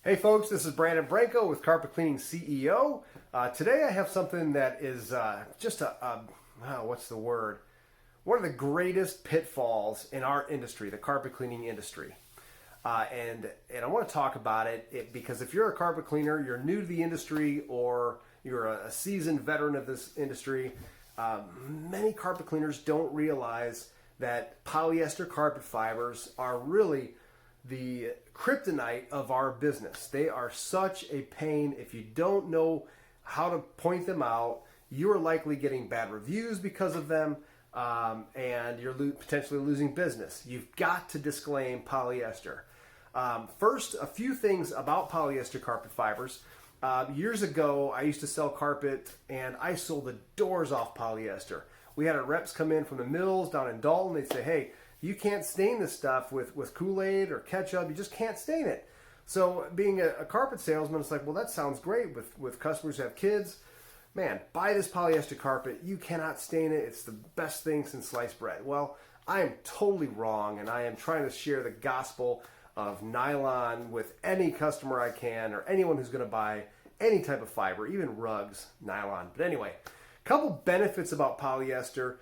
Hey folks, this is Brandon Branco with Carpet Cleaning CEO. Today I have something that is what's the word? One of the greatest pitfalls in our industry, the carpet cleaning industry. And I want to talk about it because if you're a carpet cleaner, you're new to the industry, or you're a seasoned veteran of this industry, many carpet cleaners don't realize that polyester carpet fibers are really the kryptonite of our business. They are such a pain. If you don't know how to point them out, you are likely getting bad reviews because of them, and you're potentially losing business. You've got to disclaim polyester. First, a few things about polyester carpet fibers. Years ago, I used to sell carpet, and I sold the doors off polyester. We had our reps come in from the mills down in Dalton. They'd say, hey, you can't stain this stuff with Kool-Aid or ketchup. You just can't stain it. So being a carpet salesman, it's like, well, that sounds great with customers who have kids. Man, buy this polyester carpet. You cannot stain it. It's the best thing since sliced bread. Well, I am totally wrong, and I am trying to share the gospel of nylon with any customer I can, or anyone who's going to buy any type of fiber, even rugs, nylon. But anyway, a couple benefits about polyester.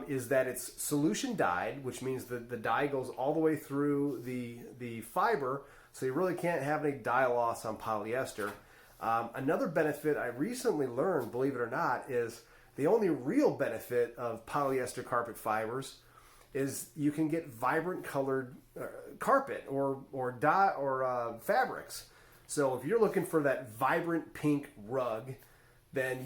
Is that it's solution dyed, which means that the dye goes all the way through the fiber, so you really can't have any dye loss on polyester. Another benefit I recently learned, believe it or not, is the only real benefit of polyester carpet fibers is you can get vibrant colored carpet or dye or fabrics. So if you're looking for that vibrant pink rug, then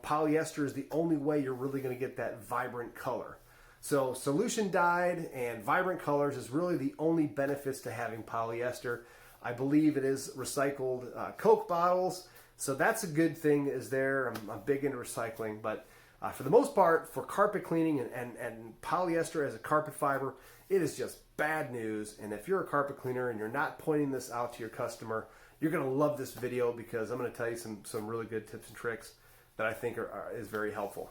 polyester is the only way you're really going to get that vibrant color. So solution dyed and vibrant colors is really the only benefits to having polyester. I believe it is recycled Coke bottles, so that's a good thing is there. I'm big into recycling, but for the most part, for carpet cleaning and polyester as a carpet fiber, it is just bad news. And if you're a carpet cleaner and you're not pointing this out to your customer, you're going to love this video, because I'm going to tell you some really good tips and tricks that I think is very helpful.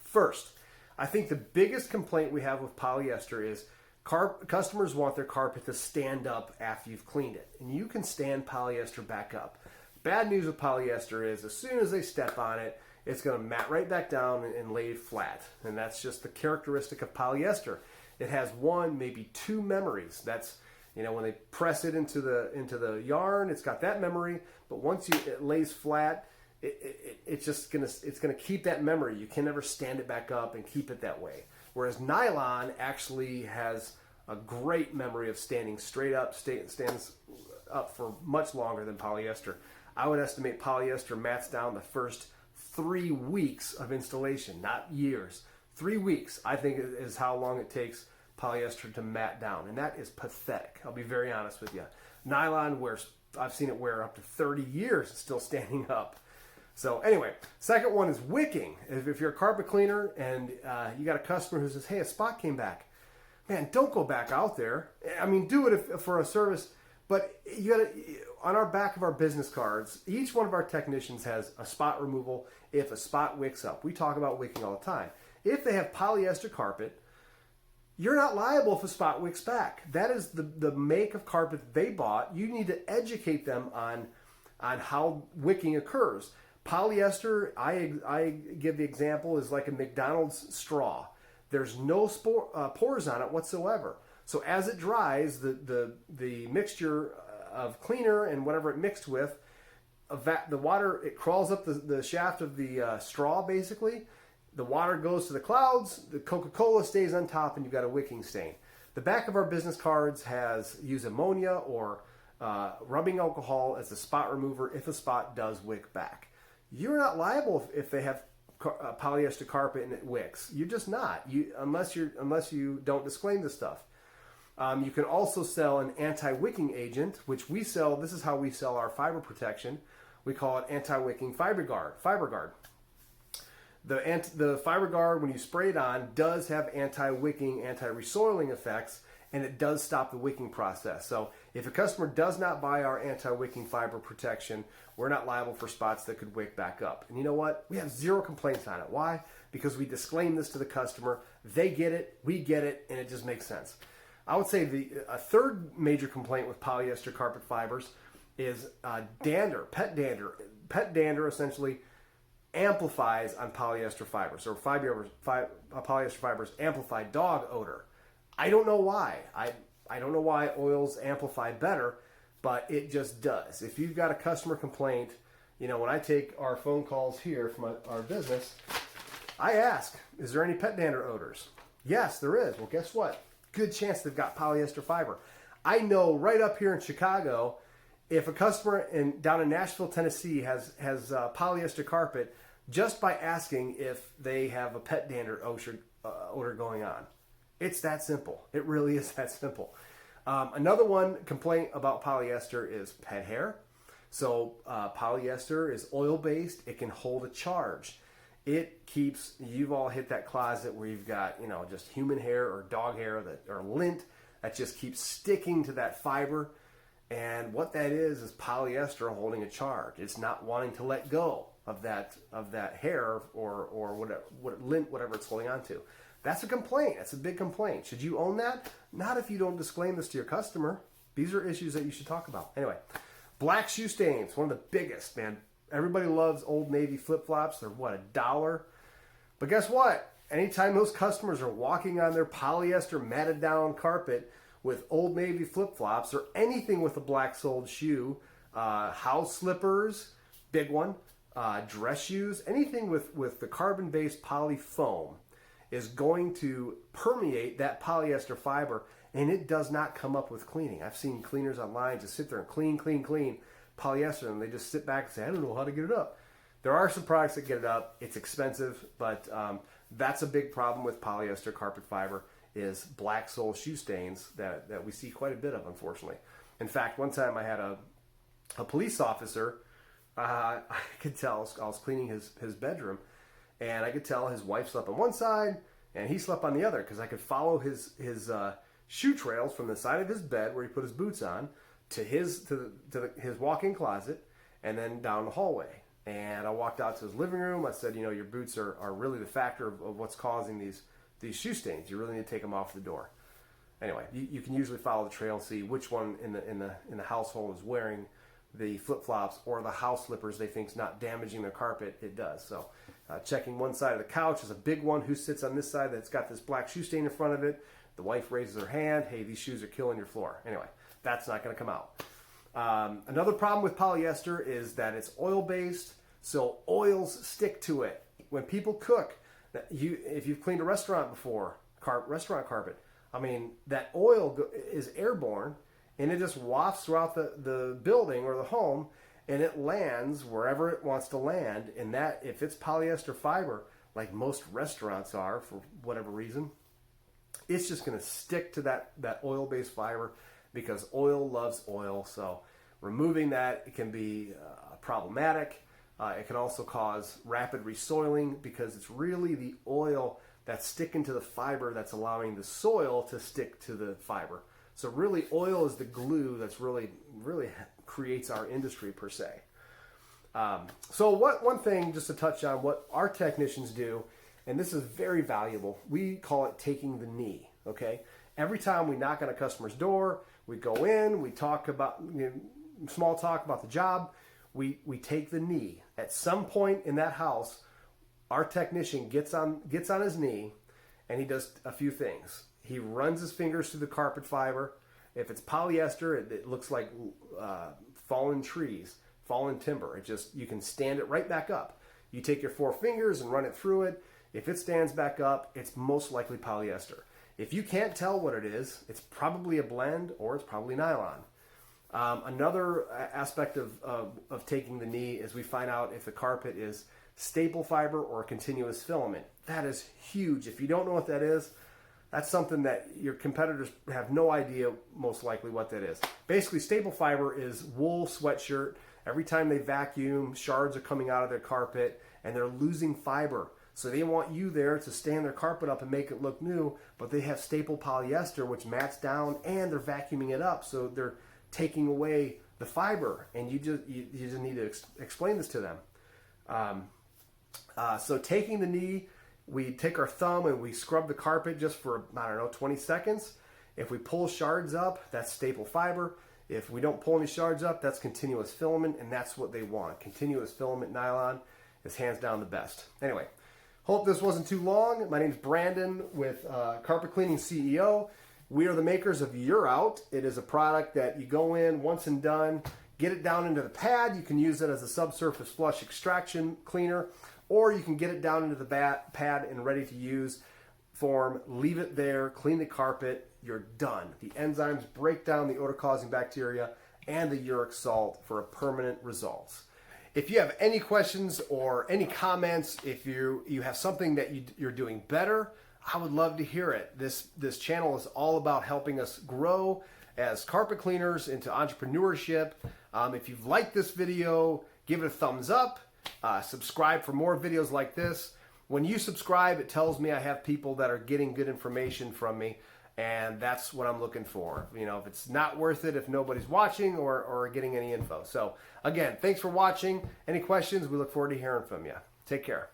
First, I think the biggest complaint we have with polyester is customers want their carpet to stand up after you've cleaned it. And you can stand polyester back up. Bad news with polyester is as soon as they step on it, it's going to mat right back down and lay flat. And that's just the characteristic of polyester. It has one, maybe two memories. That's when they press it into the yarn, it's got that memory. But once it lays flat, it's gonna keep that memory. You can never stand it back up and keep it that way. Whereas nylon actually has a great memory of standing straight up, stands up for much longer than polyester. I would estimate polyester mats down the first 3 weeks of installation, not years. 3 weeks, I think, is how long it takes polyester to mat down, and that is pathetic. I'll be very honest with you. Nylon I've seen it wear up to 30 years still standing up. So anyway, second one is wicking. If you're a carpet cleaner and you got a customer who says, hey, a spot came back, man, don't go back out there. I mean, do it for a service, but you gotta, on our back of our business cards, each one of our technicians has a spot removal if a spot wicks up. We talk about wicking all the time. If they have polyester carpet, you're not liable if a spot wicks back. That is the make of carpet they bought. You need to educate them on how wicking occurs. Polyester, I give the example, is like a McDonald's straw. There's no pores on it whatsoever. So as it dries, the mixture of cleaner and whatever it mixed with, the water, it crawls up the shaft of the straw basically. The water goes to the clouds, the Coca-Cola stays on top, and you've got a wicking stain. The back of our business cards use ammonia or rubbing alcohol as a spot remover if a spot does wick back. You're not liable if they have polyester carpet and it wicks. You're just not, unless you don't disclaim this stuff. You can also sell an anti-wicking agent, which we sell. This is how we sell our fiber protection. We call it anti-wicking fiber guard. The fiber guard, when you spray it on, does have anti-wicking, anti-resoiling effects, and it does stop the wicking process. So if a customer does not buy our anti-wicking fiber protection, we're not liable for spots that could wick back up. And you know what? We have zero complaints on it. Why? Because we disclaim this to the customer. They get it, we get it, and it just makes sense. I would say a third major complaint with polyester carpet fibers is dander, pet dander. Pet dander essentially amplifies on polyester fibers. So polyester fibers amplify dog odor. I don't know why. I don't know why oils amplify better, but it just does. If you've got a customer complaint, you know, when I take our phone calls here from our business, I ask, is there any pet dander odors? Yes, there is. Well, guess what? Good chance they've got polyester fiber. I know right up here in Chicago, if a customer down in Nashville, Tennessee has polyester carpet, just by asking if they have a pet dander odor going on. It's that simple. It really is that simple. Another one complaint about polyester is pet hair. So polyester is oil-based. It can hold a charge. It keeps, you've all hit that closet where you've got, you know, just human hair or dog hair or lint that just keeps sticking to that fiber. And what that is polyester holding a charge. It's not wanting to let go of that hair or whatever it's holding on to. That's a complaint. That's a big complaint. Should you own that? Not if you don't disclaim this to your customer. These are issues that you should talk about. Anyway, black shoe stains, one of the biggest, man. Everybody loves Old Navy flip-flops. They're, what, $1? But guess what? Anytime those customers are walking on their polyester matted down carpet with Old Navy flip-flops or anything with a black-soled shoe, house slippers, big one, dress shoes, anything with the carbon-based poly foam is going to permeate that polyester fiber, and it does not come up with cleaning. I've seen cleaners online just sit there and clean polyester, and they just sit back and say, I don't know how to get it up. There are some products that get it up. It's expensive, but that's a big problem with polyester carpet fiber is black sole shoe stains that we see quite a bit of, unfortunately. In fact, one time I had a police officer, I could tell, I was cleaning his bedroom, and I could tell his wife slept on one side and he slept on the other because I could follow his shoe trails from the side of his bed where he put his boots on to his walk-in closet and then down the hallway. And I walked out to his living room. I said, you know, your boots are really the factor of what's causing these shoe stains. You really need to take them off the door. Anyway, you can usually follow the trail and see which one in the household is wearing the flip-flops or the house slippers they think is not damaging their carpet. It does. So checking one side of the couch is a big one. Who sits on this side that's got this black shoe stain in front of it? The wife raises her hand. Hey, these shoes are killing your floor. Anyway, that's not going to come out. Another problem with polyester is that it's oil-based, so oils stick to it. When people cook, if you've cleaned a restaurant before, restaurant carpet, I mean, that oil is airborne, and it just wafts throughout the building or the home, and it lands wherever it wants to land. And that, if it's polyester fiber, like most restaurants are for whatever reason, it's just going to stick to that oil-based fiber because oil loves oil. So removing that, it can be problematic. It can also cause rapid resoiling because it's really the oil that's sticking to the fiber that's allowing the soil to stick to the fiber. So really, oil is the glue that's really creates our industry per se. So one thing, just to touch on what our technicians do, and this is very valuable, we call it taking the knee, okay? Every time we knock on a customer's door, we go in, we talk about, small talk about the job, we take the knee. At some point in that house, our technician gets on his knee, and he does a few things. He runs his fingers through the carpet fiber. If it's polyester, it looks like fallen trees, fallen timber. You can stand it right back up. You take your 4 fingers and run it through it. If it stands back up, it's most likely polyester. If you can't tell what it is, it's probably a blend or it's probably nylon. Another aspect of taking the knee is we find out if the carpet is staple fiber or continuous filament. That is huge. If you don't know what that is, that's something that your competitors have no idea most likely what that is. Basically, staple fiber is wool sweatshirt. Every time they vacuum, shards are coming out of their carpet and they're losing fiber. So they want you there to stand their carpet up and make it look new, but they have staple polyester, which mats down, and they're vacuuming it up. So they're taking away the fiber, and you just need to explain this to them. So taking the knee, we take our thumb and we scrub the carpet just for, 20 seconds. If we pull shards up, that's staple fiber. If we don't pull any shards up, that's continuous filament, and that's what they want. Continuous filament nylon is hands down the best. Anyway, hope this wasn't too long. My name's Brandon with Carpet Cleaning CEO. We are the makers of You're Out. It is a product that you go in once and done, get it down into the pad. You can use it as a subsurface flush extraction cleaner, or you can get it down into the pad in ready to use form, leave it there, clean the carpet, you're done. The enzymes break down the odor-causing bacteria and the uric salt for a permanent results. If you have any questions or any comments, if you have something that you're doing better, I would love to hear it. This channel is all about helping us grow as carpet cleaners into entrepreneurship. If you've liked this video, give it a thumbs up. Subscribe for more videos like this. When you subscribe, it tells me I have people that are getting good information from me, and that's what I'm looking for. You know, if it's not worth it, if nobody's watching or getting any info. So again, thanks for watching. Any questions? We look forward to hearing from you. Take care.